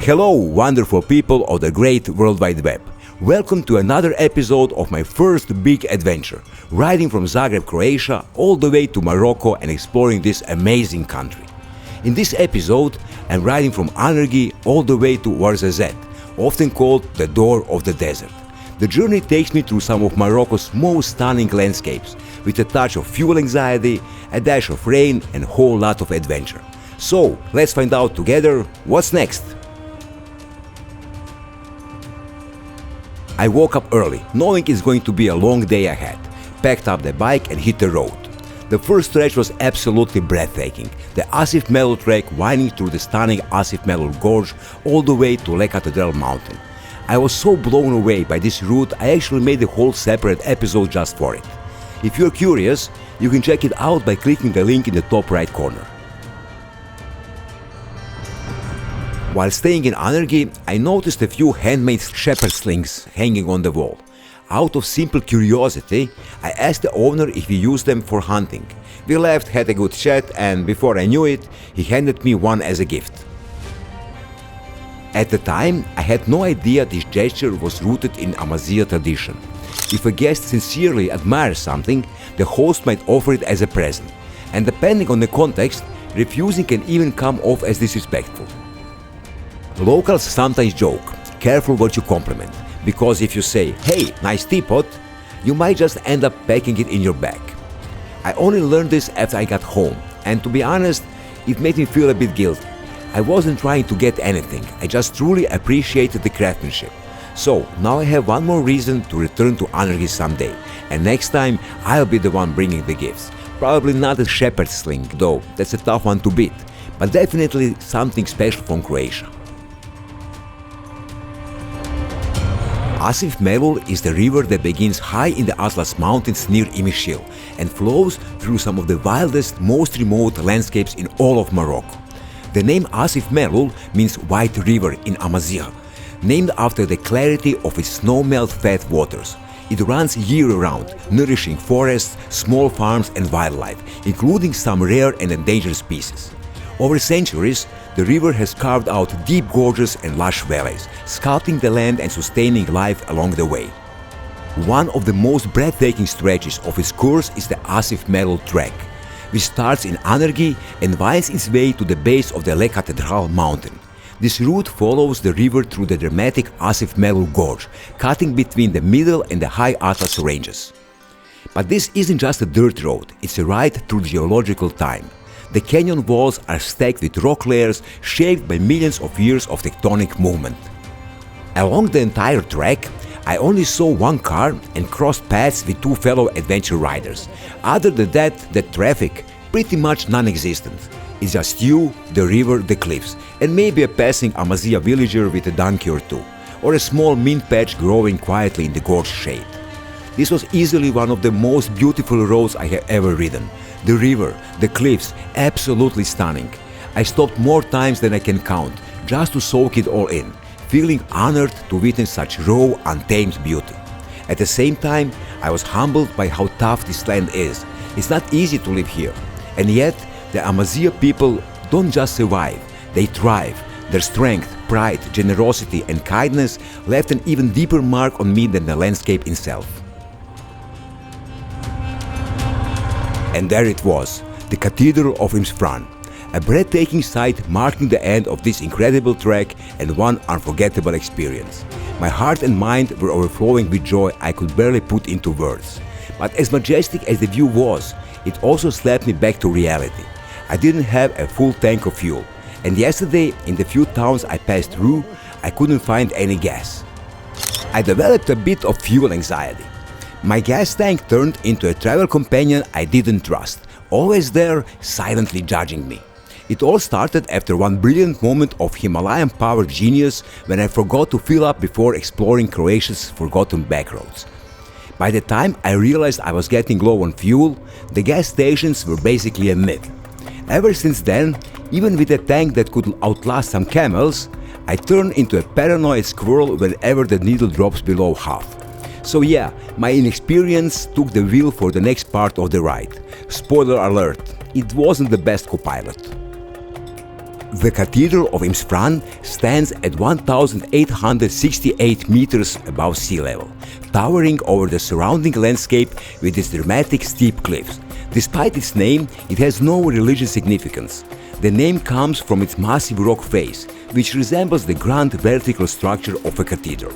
Hello, wonderful people of the great World Wide Web. Welcome to another episode of my first big adventure, riding from Zagreb, Croatia, all the way to Morocco and exploring this amazing country. In this episode, I'm riding from Anergui all the way to Ouarzazate, often called the door of the desert. The journey takes me through some of Morocco's most stunning landscapes, with a touch of fuel anxiety, a dash of rain, and a whole lot of adventure. So, let's find out together what's next. I woke up early, knowing it's going to be a long day ahead, packed up the bike and hit the road. The first stretch was absolutely breathtaking, the Asif Melloul trek winding through the stunning Asif Melloul gorge all the way to Cathedral mountain. I was so blown away by this route I actually made a whole separate episode just for it. If you're curious, you can check it out by clicking the link in the top right corner. While staying in Anergui, I noticed a few handmade shepherd slings hanging on the wall. Out of simple curiosity, I asked the owner if he used them for hunting. We laughed, had a good chat, and before I knew it, he handed me one as a gift. At the time, I had no idea this gesture was rooted in Amazigh tradition. If a guest sincerely admires something, the host might offer it as a present, and depending on the context, refusing can even come off as disrespectful. Locals sometimes joke, careful what you compliment, because if you say, "Hey, nice teapot," you might just end up packing it in your bag. I only learned this after I got home, and to be honest, it made me feel a bit guilty. I wasn't trying to get anything, I just truly appreciated the craftsmanship. So now I have one more reason to return to Anergui someday, and next time I'll be the one bringing the gifts. Probably not a shepherd sling, though that's a tough one to beat, but definitely something special from Croatia. Asif Melloul is the river that begins high in the Atlas Mountains near Imsfrane and flows through some of the wildest, most remote landscapes in all of Morocco. The name Asif Melloul means white river in Amazigh, named after the clarity of its snow-melt-fed waters. It runs year-round, nourishing forests, small farms and wildlife, including some rare and endangered species. Over centuries, the river has carved out deep gorges and lush valleys, sculpting the land and sustaining life along the way. One of the most breathtaking stretches of its course is the Asif Melloul trek, which starts in Anergui and winds its way to the base of the Cathedral mountain. This route follows the river through the dramatic Asif Melloul gorge, cutting between the middle and the high Atlas ranges. But this isn't just a dirt road, it's a ride through geological time. The canyon walls are stacked with rock layers shaped by millions of years of tectonic movement. Along the entire trek, I only saw one car and crossed paths with two fellow adventure riders. Other than that, the traffic, pretty much non-existent. It's just you, the river, the cliffs, and maybe a passing Amazigh villager with a donkey or two, or a small mint patch growing quietly in the gorge shade. This was easily one of the most beautiful roads I have ever ridden. The river, the cliffs, absolutely stunning. I stopped more times than I can count, just to soak it all in, feeling honored to witness such raw, untamed beauty. At the same time, I was humbled by how tough this land is. It's not easy to live here. And yet, the Amazigh people don't just survive, they thrive. Their strength, pride, generosity and kindness left an even deeper mark on me than the landscape itself. And there it was, the Cathedral of Imsfrane, a breathtaking sight marking the end of this incredible trek and one unforgettable experience. My heart and mind were overflowing with joy I could barely put into words. But as majestic as the view was, it also slapped me back to reality. I didn't have a full tank of fuel, and yesterday, in the few towns I passed through, I couldn't find any gas. I developed a bit of fuel anxiety. My gas tank turned into a travel companion I didn't trust, always there, silently judging me. It all started after one brilliant moment of Himalayan-powered genius when I forgot to fill up before exploring Croatia's forgotten backroads. By the time I realized I was getting low on fuel, the gas stations were basically a myth. Ever since then, even with a tank that could outlast some camels, I turned into a paranoid squirrel whenever the needle drops below half. So yeah, my inexperience took the wheel for the next part of the ride. Spoiler alert, it wasn't the best co-pilot. The Cathedral of Imsfrane stands at 1,868 meters above sea level, towering over the surrounding landscape with its dramatic steep cliffs. Despite its name, it has no religious significance. The name comes from its massive rock face, which resembles the grand vertical structure of a cathedral.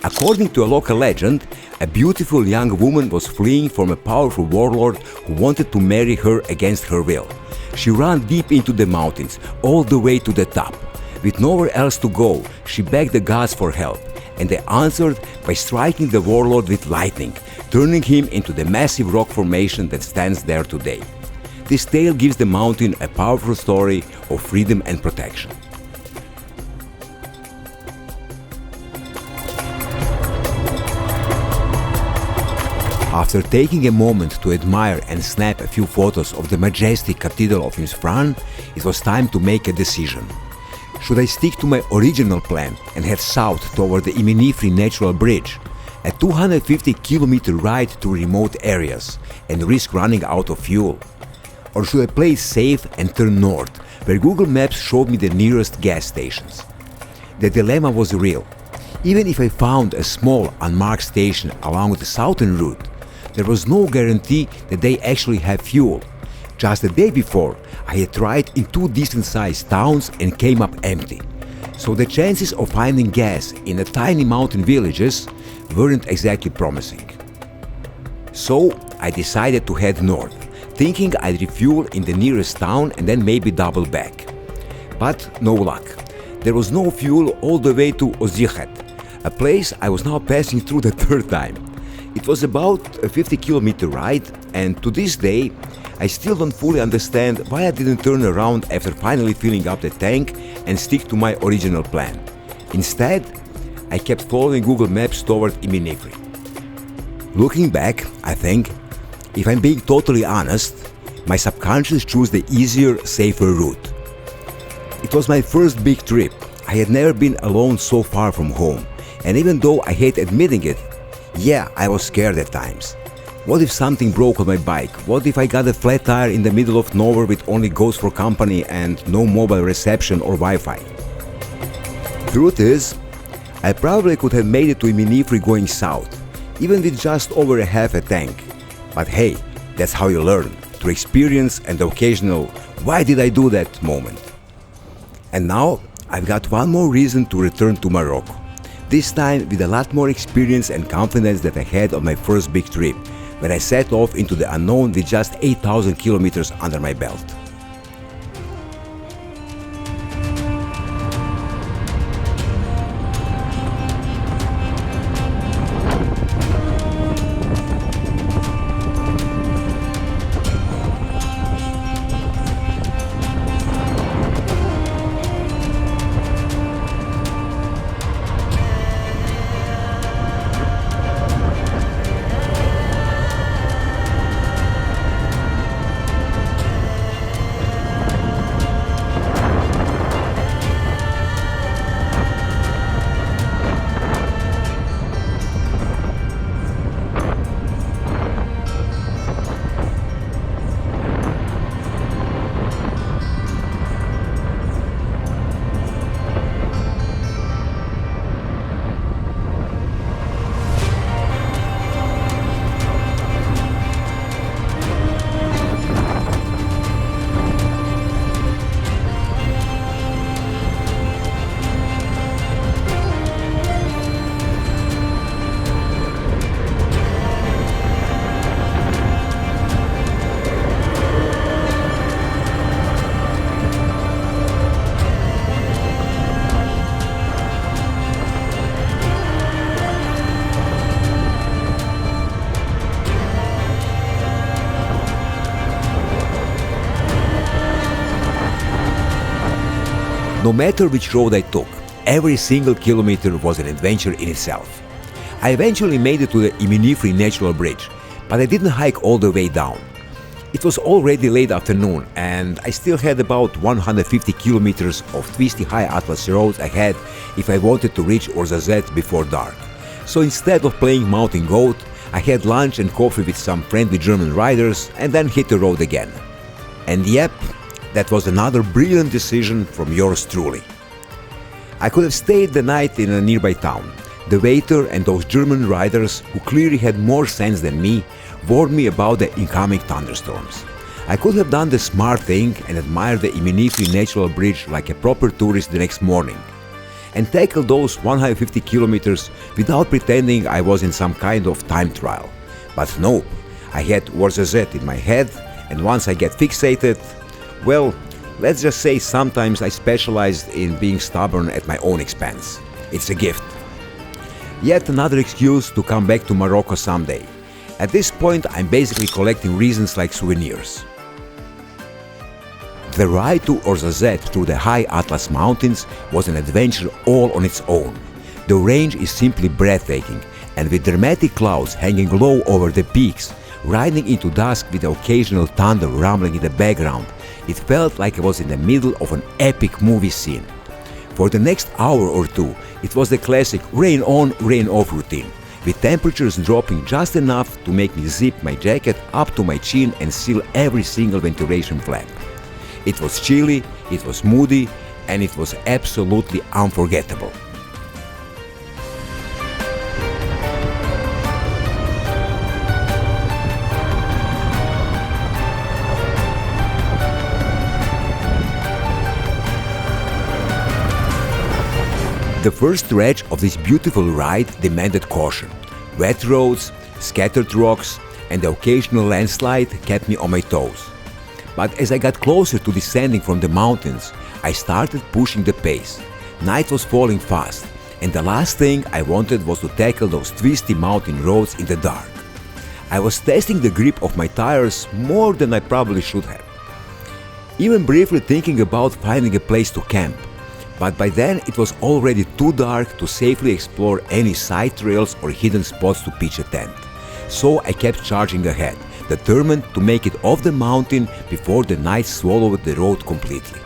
According to a local legend, a beautiful young woman was fleeing from a powerful warlord who wanted to marry her against her will. She ran deep into the mountains, all the way to the top. With nowhere else to go, she begged the gods for help, and they answered by striking the warlord with lightning, turning him into the massive rock formation that stands there today. This tale gives the mountain a powerful story of freedom and protection. After taking a moment to admire and snap a few photos of the majestic Cathedral of Imsfrane, it was time to make a decision. Should I stick to my original plan and head south toward the Imsfrane Natural Bridge, a 250-kilometer ride to remote areas, and risk running out of fuel? Or should I play it safe and turn north, where Google Maps showed me the nearest gas stations? The dilemma was real. Even if I found a small, unmarked station along the southern route, there was no guarantee that they actually have fuel. Just the day before, I had tried in two decent-sized towns and came up empty. So the chances of finding gas in the tiny mountain villages weren't exactly promising. So I decided to head north, thinking I'd refuel in the nearest town and then maybe double back. But no luck. There was no fuel all the way to Ouarzazate, a place I was now passing through the third time. It was about a 50-kilometer ride, and to this day, I still don't fully understand why I didn't turn around after finally filling up the tank and stick to my original plan. Instead, I kept following Google Maps toward Imsfrane. Looking back, I think, if I'm being totally honest, my subconscious chose the easier, safer route. It was my first big trip. I had never been alone so far from home, and even though I hate admitting it, yeah, I was scared at times. What if something broke on my bike? What if I got a flat tire in the middle of nowhere with only ghosts for company and no mobile reception or Wi-Fi? Truth is, I probably could have made it to Imsfrane going south, even with just over a half a tank. But hey, that's how you learn, through experience and the occasional "why did I do that" moment. And now, I've got one more reason to return to Morocco. This time with a lot more experience and confidence that I had on my first big trip, when I set off into the unknown with just 8,000 kilometers under my belt. No matter which road I took, every single kilometer was an adventure in itself. I eventually made it to the Imsfrane Natural Bridge, but I didn't hike all the way down. It was already late afternoon, and I still had about 150 kilometers of twisty high atlas roads ahead if I wanted to reach Ouarzazate before dark. So instead of playing mountain goat, I had lunch and coffee with some friendly German riders and then hit the road again. And yep, That was another brilliant decision from yours truly. I could have stayed the night in a nearby town. The waiter and those German riders, who clearly had more sense than me, warned me about the incoming thunderstorms. I could have done the smart thing and admired the immensely natural bridge like a proper tourist the next morning, and tackled those 150 kilometers without pretending I was in some kind of time trial. But nope, I had Ouarzazate in my head, and once I get fixated, well, let's just say sometimes I specialized in being stubborn at my own expense. It's a gift. Yet another excuse to come back to Morocco someday. At this point, I'm basically collecting reasons like souvenirs. The ride to Ouarzazate through the high Atlas Mountains was an adventure all on its own. The range is simply breathtaking, and with dramatic clouds hanging low over the peaks, riding into dusk with the occasional thunder rumbling in the background, it felt like I was in the middle of an epic movie scene. For the next hour or two, it was the classic rain on, rain off routine, with temperatures dropping just enough to make me zip my jacket up to my chin and seal every single ventilation flap. It was chilly, it was moody, and it was absolutely unforgettable. The first stretch of this beautiful ride demanded caution. Wet roads, scattered rocks, and the occasional landslide kept me on my toes. But as I got closer to descending from the mountains, I started pushing the pace. Night was falling fast, and the last thing I wanted was to tackle those twisty mountain roads in the dark. I was testing the grip of my tires more than I probably should have. Even briefly thinking about finding a place to camp. But by then it was already too dark to safely explore any side trails or hidden spots to pitch a tent. So I kept charging ahead, determined to make it off the mountain before the night swallowed the road completely.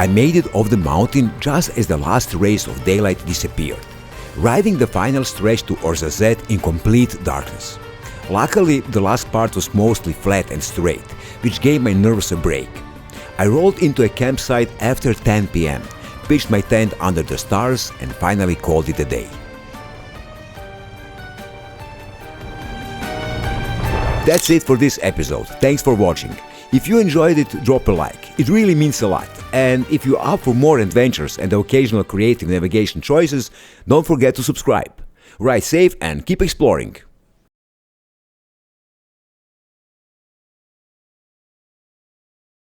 I made it off the mountain just as the last rays of daylight disappeared, riding the final stretch to Ouarzazate in complete darkness. Luckily, the last part was mostly flat and straight, which gave my nerves a break. I rolled into a campsite after 10 p.m., pitched my tent under the stars, and finally called it a day. That's it for this episode. Thanks for watching. If you enjoyed it, drop a like. It really means a lot. And if you're up for more adventures and the occasional creative navigation choices, don't forget to subscribe. Ride safe and keep exploring.